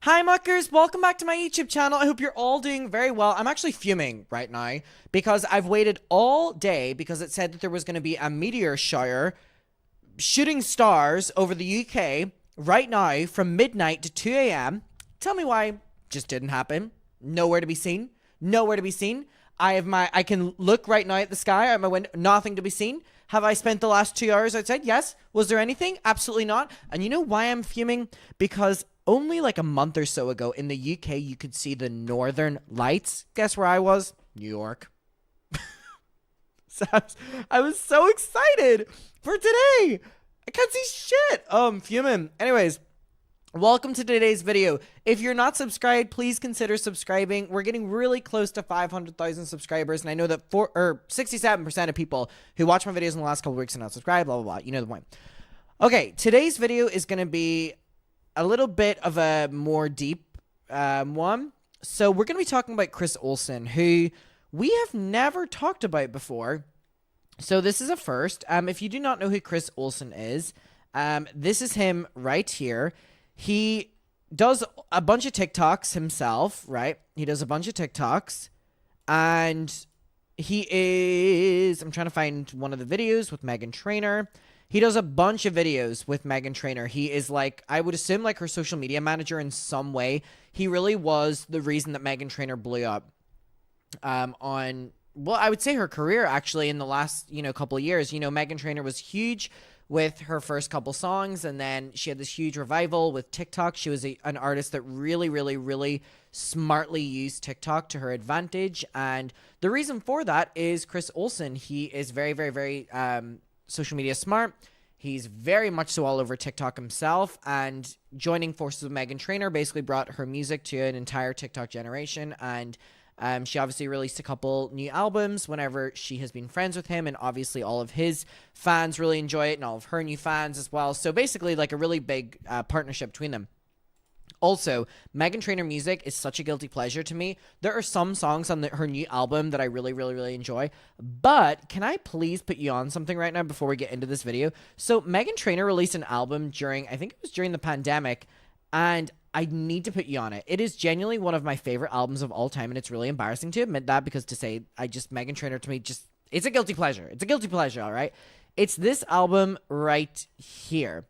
Hi muckers, welcome back to my YouTube channel. I hope you're all doing very well. I'm actually fuming right now because I've waited all day because it said that there was going to be a meteor shower shooting stars over the UK right now from midnight to 2 a.m. Tell me why. Just didn't happen. Nowhere to be seen. Nowhere to be seen. I can look right now at the sky at my window, nothing to be seen. Have I spent the last 2 hours outside? Yes. Was there anything? Absolutely not. And you know why I'm fuming? Because only like a month or so ago in the UK, you could see the northern lights. Guess where I was? New York. So I was so excited for today. I can't see shit. Oh, I'm fuming. Anyways, welcome to today's video. If you're not subscribed, please consider subscribing. We're getting really close to 500,000 subscribers, and I know that 67% of people who watch my videos in the last couple weeks are not subscribed, blah, blah, blah. You know the point. Okay, today's video is going to be a little bit of a more deep one. So we're going to be talking about Chris Olsen, who we have never talked about before. So this is a first. If you do not know who Chris Olsen is, this is him right here. He does a bunch of TikToks himself, right? He does a bunch of TikToks, and he is, I'm trying to find one of the videos with Meghan Trainor. He does a bunch of videos with Meghan Trainor. He is like, I would assume like her social media manager in some way. He really was the reason that Meghan Trainor blew up on, well, I would say her career actually in the last, couple of years. Meghan Trainor was huge with her first couple songs, and then she had this huge revival with TikTok. She was an artist that really, really, really smartly used TikTok to her advantage. And the reason for that is Chris Olsen. He is very, very, very social media smart. He's very much so all over TikTok himself, and joining forces with Meghan Trainor basically brought her music to an entire TikTok generation. And she obviously released a couple new albums whenever she has been friends with him, and obviously all of his fans really enjoy it, and all of her new fans as well. So basically like a really big partnership between them. Also, Meghan Trainor music is such a guilty pleasure to me. There are some songs on her new album that I really, really, really enjoy. But can I please put you on something right now before we get into this video? So Meghan Trainor released an album I think it was during the pandemic, and I need to put you on it. It is genuinely one of my favorite albums of all time, and it's really embarrassing to admit that because Meghan Trainor to me it's a guilty pleasure. It's a guilty pleasure, all right? It's this album right here.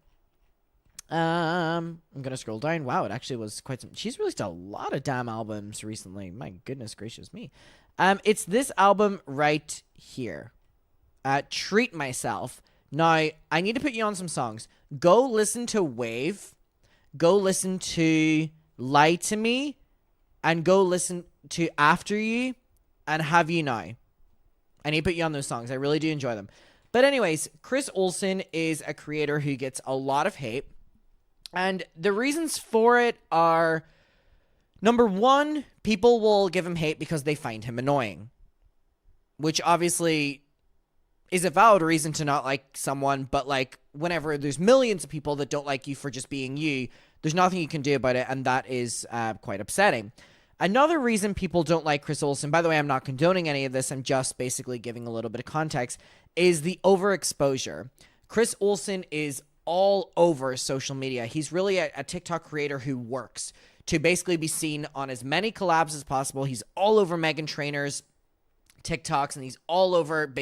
I'm gonna scroll down. Wow, it actually was quite some. She's released a lot of damn albums recently. My goodness gracious me. It's this album right here. Treat Myself. Now, I need to put you on some songs. Go listen to Wave. Go listen to Lie to Me. And go listen to After You and Have You Now. I need to put you on those songs. I really do enjoy them. But anyways, Chris Olsen is a creator who gets a lot of hate. And the reasons for it are, number one, people will give him hate because they find him annoying, which obviously is a valid reason to not like someone. But like whenever there's millions of people that don't like you for just being you, there's nothing you can do about it, and that is quite upsetting. Another reason people don't like Chris Olsen, by the way, I'm not condoning any of this, I'm just basically giving a little bit of context, is the overexposure. Chris Olsen is all over social media. He's really a TikTok creator who works to basically be seen on as many collabs as possible. He's all over Meghan Trainor's TikToks, and he's all over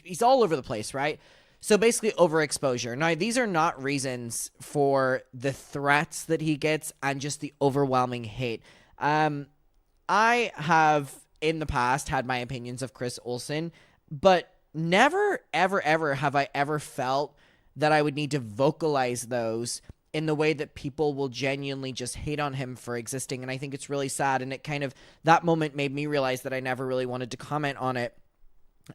he's all over the place, right? So basically overexposure. Now, these are not reasons for the threats that he gets and just the overwhelming hate. I have in the past had my opinions of Chris Olsen, but never, ever, ever have I ever felt that I would need to vocalize those in the way that people will genuinely just hate on him for existing. And I think it's really sad. And it kind of, that moment made me realize that I never really wanted to comment on it.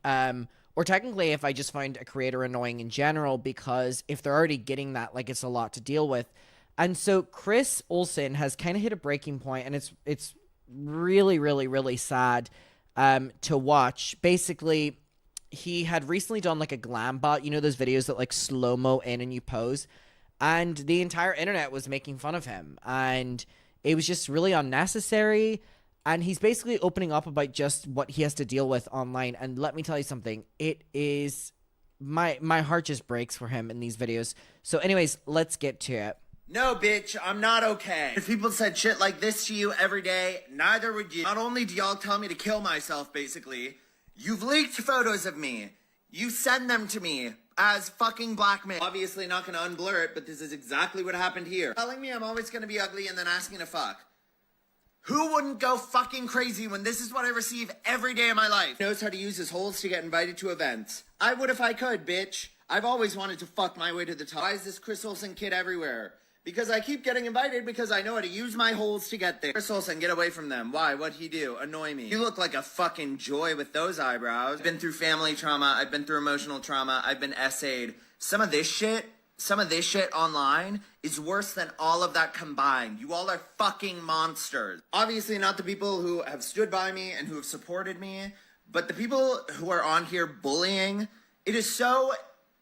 Or technically if I just find a creator annoying in general, because if they're already getting that, like, it's a lot to deal with. And so Chris Olsen has kind of hit a breaking point, and it's really, really, really sad to watch. Basically, he had recently done like a glam bot, those videos that like slow-mo in and you pose, and the entire internet was making fun of him, and it was just really unnecessary. And he's basically opening up about just what he has to deal with online. And let me tell you something, it is my heart just breaks for him in these videos. So anyways, let's get to it. No, bitch, I'm not okay. If people said shit like this to you every day, neither would you. Not only do y'all tell me to kill myself, basically, you've leaked photos of me. You send them to me as fucking blackmail. Obviously not gonna unblur it, but this is exactly what happened here. Telling me I'm always gonna be ugly and then asking to fuck. Who wouldn't go fucking crazy when this is what I receive every day of my life? Knows how to use his holes to get invited to events. I would if I could, bitch. I've always wanted to fuck my way to the top. Why is this Chris Olsen kid everywhere? Because I keep getting invited because I know how to use my holes to get there. Chris Olsen, get away from them. Why? What'd he do? Annoy me. You look like a fucking joy with those eyebrows. I've been through family trauma. I've been through emotional trauma. I've been essayed. Some of this shit online is worse than all of that combined. You all are fucking monsters. Obviously not the people who have stood by me and who have supported me, but the people who are on here bullying. It is so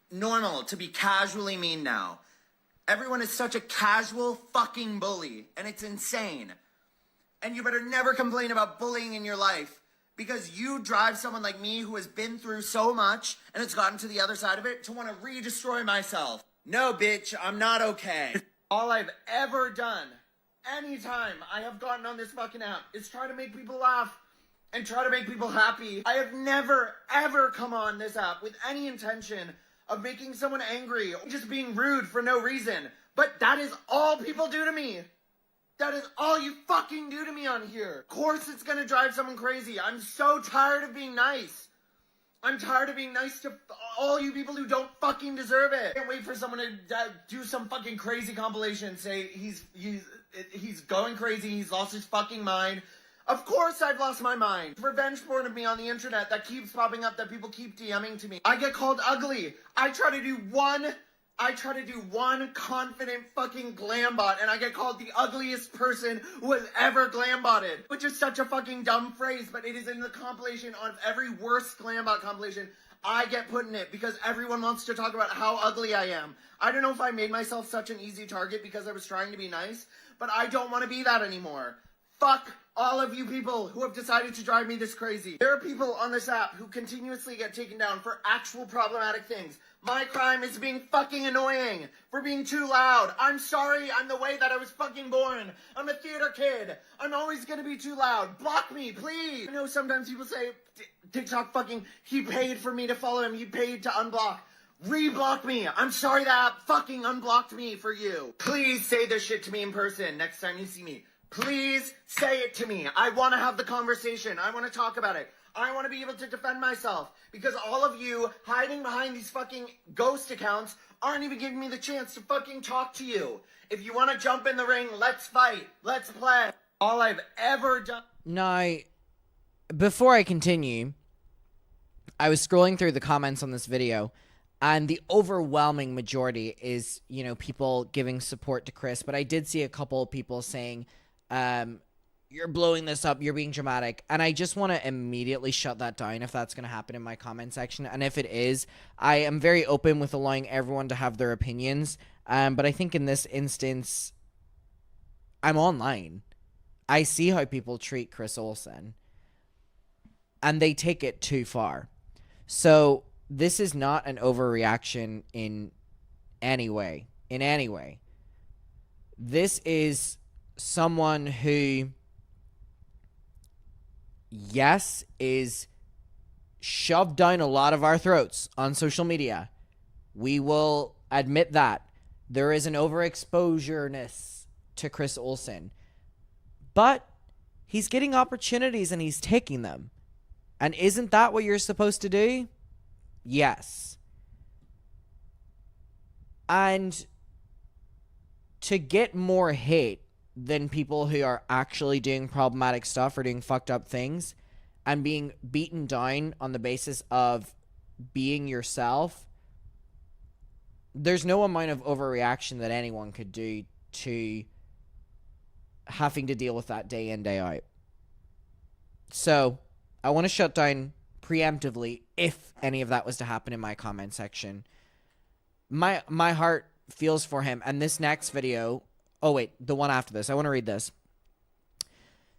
normal to be casually mean now. Everyone is such a casual fucking bully, and it's insane. And you better never complain about bullying in your life, because you drive someone like me who has been through so much and has gotten to the other side of it to want to re-destroy myself. No, bitch, I'm not okay. All I've ever done, anytime I have gotten on this fucking app, is try to make people laugh and try to make people happy. I have never, ever come on this app with any intention of making someone angry or just being rude for no reason. But that is all people do to me. That is all you fucking do to me on here. Of course it's gonna drive someone crazy. I'm so tired of being nice. I'm tired of being nice to all you people who don't fucking deserve it. I can't wait for someone to do some fucking crazy compilation and say he's going crazy, he's lost his fucking mind. Of course I've lost my mind. Revenge porn of me on the internet that keeps popping up, that people keep DMing to me. I get called ugly. I try to do one confident fucking glam bot and I get called the ugliest person who has ever glam botted. Which is such a fucking dumb phrase, but it is in the compilation on every worst glam bot compilation. I get put in it because everyone wants to talk about how ugly I am. I don't know if I made myself such an easy target because I was trying to be nice, but I don't want to be that anymore. Fuck all of you people who have decided to drive me this crazy. There are people on this app who continuously get taken down for actual problematic things. My crime is being fucking annoying, for being too loud. I'm sorry, I'm the way that I was fucking born. I'm a theater kid. I'm always gonna be too loud. Block me, please. I know sometimes people say, TikTok fucking, he paid for me to follow him. He paid to unblock. Reblock me. I'm sorry that app fucking unblocked me for you. Please say this shit to me in person next time you see me. Please say it to me. I want to have the conversation. I want to talk about it. I want to be able to defend myself. Because all of you hiding behind these fucking ghost accounts aren't even giving me the chance to fucking talk to you. If you want to jump in the ring, let's fight. Let's play. All I've ever done. Now, before I continue, I was scrolling through the comments on this video, and the overwhelming majority is, you know, people giving support to Chris. But I did see a couple of people saying, you're blowing this up, you're being dramatic. And I just want to immediately shut that down if that's going to happen in my comment section. And if it is, I am very open with allowing everyone to have their opinions. But I think in this instance, I'm online. I see how people treat Chris Olsen, and they take it too far. So this is not an overreaction in any way. This is someone who, yes, is shoved down a lot of our throats on social media. We will admit that. There is an overexposure-ness to Chris Olsen. But he's getting opportunities and he's taking them. And isn't that what you're supposed to do? Yes. And to get more hate than people who are actually doing problematic stuff or doing fucked up things and being beaten down on the basis of being yourself, there's no amount of overreaction that anyone could do to having to deal with that day in, day out. So I want to shut down preemptively if any of that was to happen in my comment section. My heart feels for him. And this next video, oh wait, the one after this, I want to read this.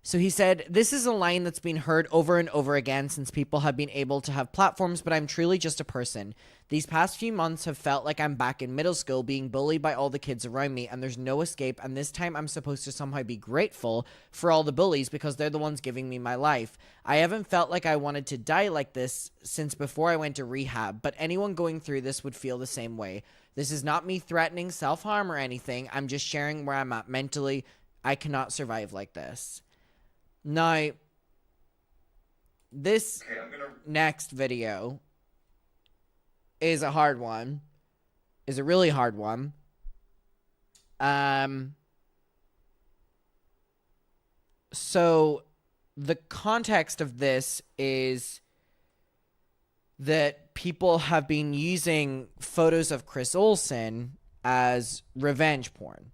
So he said, "This is a line that's been heard over and over again since people have been able to have platforms, but I'm truly just a person. These past few months have felt like I'm back in middle school being bullied by all the kids around me, and there's no escape, and this time I'm supposed to somehow be grateful for all the bullies because they're the ones giving me my life. I haven't felt like I wanted to die like this since before I went to rehab, but anyone going through this would feel the same way. This is not me threatening self-harm or anything. I'm just sharing where I'm at mentally. I cannot survive like this." Now, this next video is a hard one. Is a really hard one. So the context of this is that people have been using photos of Chris Olsen as revenge porn.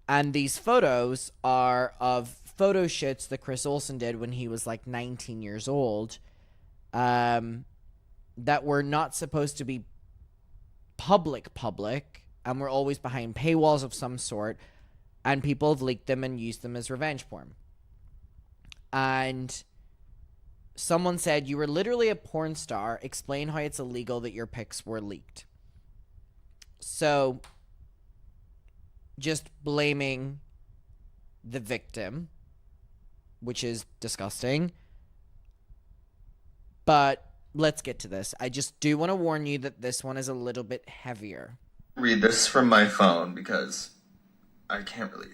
And these photos are of photo shoots that Chris Olsen did when he was like 19 years old, that were not supposed to be public, and were always behind paywalls of some sort, and people have leaked them and used them as revenge porn. And someone said, "You were literally a porn star. Explain how it's illegal that your pics were leaked." So, just blaming the victim, which is disgusting. But let's get to this. I just do want to warn you that this one is a little bit heavier. Read this from my phone because I can't really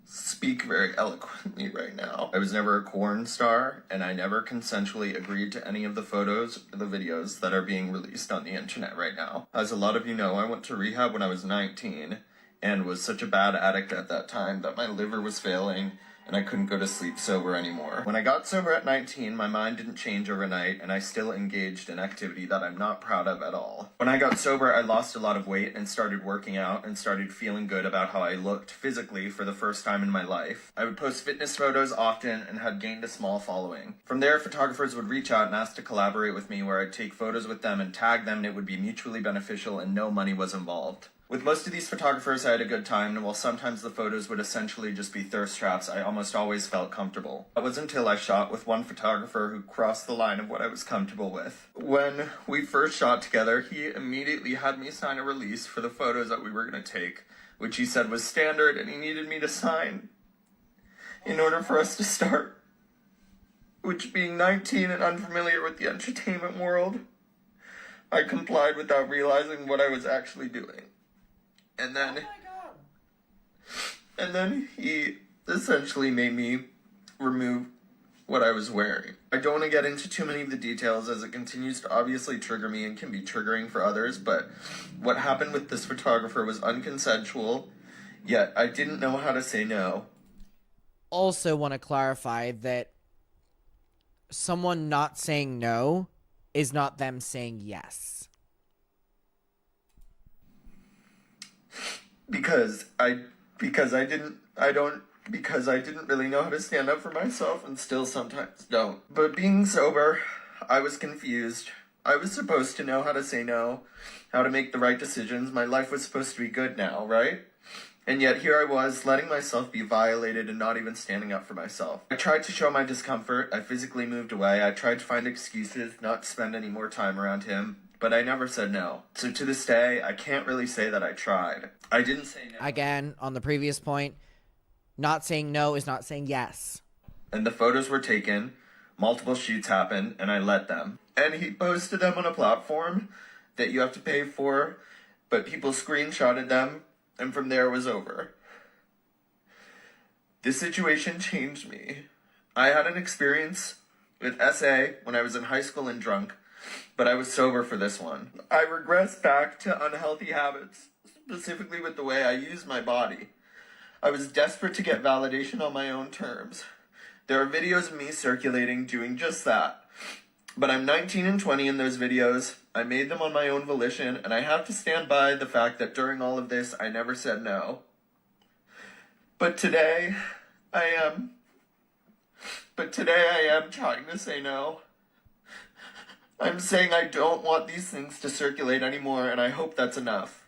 speak very eloquently right now. I was never a porn star, and I never consensually agreed to any of the photos or the videos that are being released on the internet right now. As a lot of you know, I went to rehab when I was 19 and was such a bad addict at that time that my liver was failing and I couldn't go to sleep sober anymore. When I got sober at 19, my mind didn't change overnight, and I still engaged in activity that I'm not proud of at all. When I got sober, I lost a lot of weight and started working out and started feeling good about how I looked physically for the first time in my life. I would post fitness photos often and had gained a small following. From there, photographers would reach out and ask to collaborate with me, where I'd take photos with them and tag them, and it would be mutually beneficial and no money was involved. With most of these photographers, I had a good time, and while sometimes the photos would essentially just be thirst traps, I almost always felt comfortable. It was until I shot with one photographer who crossed the line of what I was comfortable with. When we first shot together, he immediately had me sign a release for the photos that we were going to take, which he said was standard, and he needed me to sign in order for us to start. Which, being 19 and unfamiliar with the entertainment world, I complied without realizing what I was actually doing. And then he essentially made me remove what I was wearing. I don't want to get into too many of the details as it continues to obviously trigger me and can be triggering for others, but what happened with this photographer was unconsensual, yet I didn't know how to say no. Also want to clarify that someone not saying no is not them saying yes. Because I didn't really know how to stand up for myself and still sometimes don't. But being sober, I was confused. I was supposed to know how to say no, how to make the right decisions. My life was supposed to be good now, right? And yet here I was, letting myself be violated and not even standing up for myself. I tried to show my discomfort. I physically moved away. I tried to find excuses not to spend any more time around him. But I never said no. So to this day, I can't really say that I tried. I didn't say no. Again, on the previous point, not saying no is not saying yes. And the photos were taken, multiple shoots happened, and I let them. And he posted them on a platform that you have to pay for, but people screenshotted them, and from there it was over. This situation changed me. I had an experience with SA when I was in high school and drunk, but I was sober for this one. I regress back to unhealthy habits, specifically with the way I used my body. I was desperate to get validation on my own terms. There are videos of me circulating doing just that. But I'm 19 and 20 in those videos. I made them on my own volition, and I have to stand by the fact that during all of this, I never said no. But today, I am trying to say no. I'm saying I don't want these things to circulate anymore, and I hope that's enough.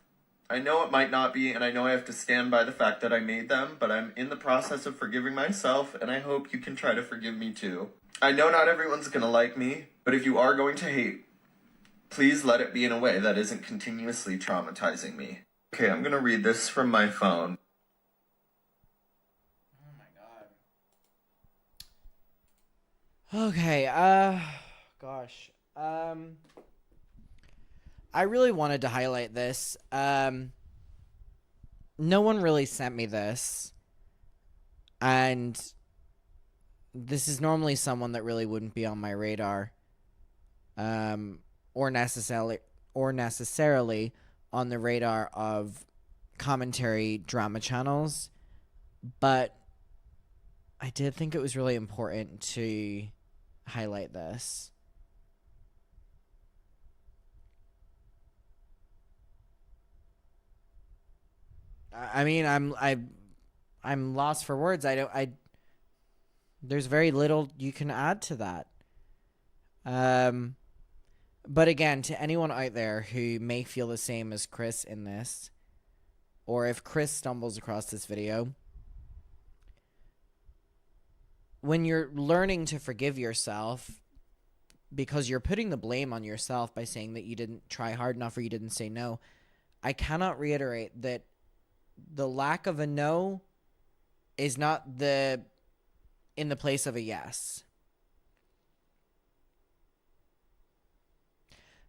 I know it might not be, and I know I have to stand by the fact that I made them, but I'm in the process of forgiving myself, and I hope you can try to forgive me too. I know not everyone's gonna like me, but if you are going to hate, please let it be in a way that isn't continuously traumatizing me. Okay, I'm gonna read this from my phone. Oh my god. Okay, gosh. I really wanted to highlight this. No one really sent me this. And this is normally someone that really wouldn't be on my radar. Or necessarily on the radar of commentary drama channels, but I did think it was really important to highlight this. I mean, I'm lost for words. There's very little you can add to that. But again, to anyone out there who may feel the same as Chris in this, or if Chris stumbles across this video, when you're learning to forgive yourself, because you're putting the blame on yourself by saying that you didn't try hard enough or you didn't say no, I cannot reiterate that the lack of a no is not in the place of a yes.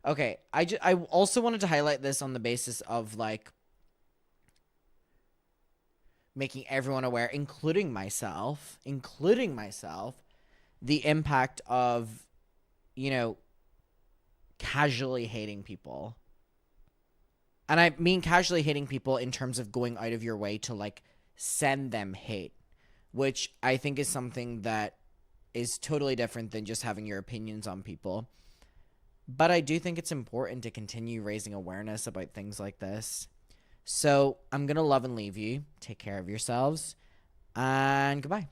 Okay, I also wanted to highlight this on the basis of, like, making everyone aware, including myself, the impact of, casually hating people. And I mean casually hating people in terms of going out of your way to, like, send them hate, which I think is something that is totally different than just having your opinions on people. But I do think it's important to continue raising awareness about things like this. So I'm going to love and leave you. Take care of yourselves. And goodbye.